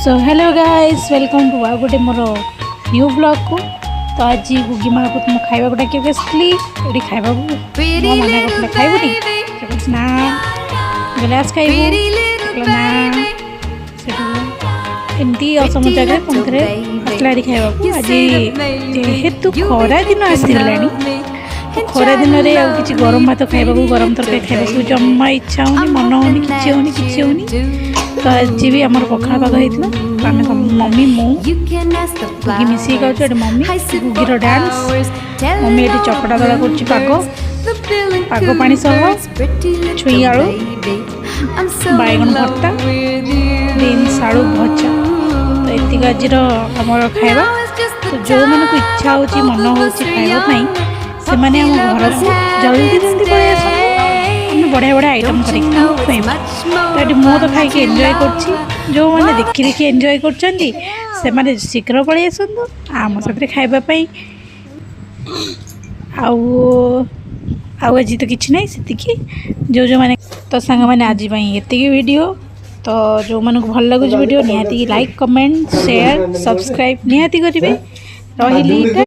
So hello guys welcome to a गोटे more new blog को। तो आज गुगी माँ को तुम खाइबा को डाकिक आसली ये खाइबा को मो मना करते खाइबुनी ना गिलास खाइबू ना एमती असम जगह पुणी आसला खाइबा को। आज जेहेतु खरा दिन आसगलानी खरा दिन में किसी गरम भात खाइबा को गरम तरकारी खाइबा जम्मा इच्छा होनी मन होनी किसी होनी। तो आज भी आम पखाड़ पाग होता आम मम्मी गुगी मिसिक खाऊ मम्मी गुगीर डांस मम्मी ये चकटा दला कर पाग पानी सह छुई आलू बैगन भर्ता बीन्स आलू भजा। तो ये आज आम खाइबा तो जो मन को इच्छा हो मन हो खाइबाई से मैंने आम घर को जल्दी जल्दी पलि आस बढ़िया बढ़िया आइटम कर मु तो खाई एंजॉय कर जो मैंने देखी देखी एंजॉय कर शीघ्र पलि आसतु आम साथ खाइबापी आज तो किसी ना से जो जो मैंने तो सांग मैंने आज ये वीडियो। तो जो मन को भल लगुच वीडियो निहाती लाइक कमेंट शेयर सब्सक्राइब निहाती करेंगे रही।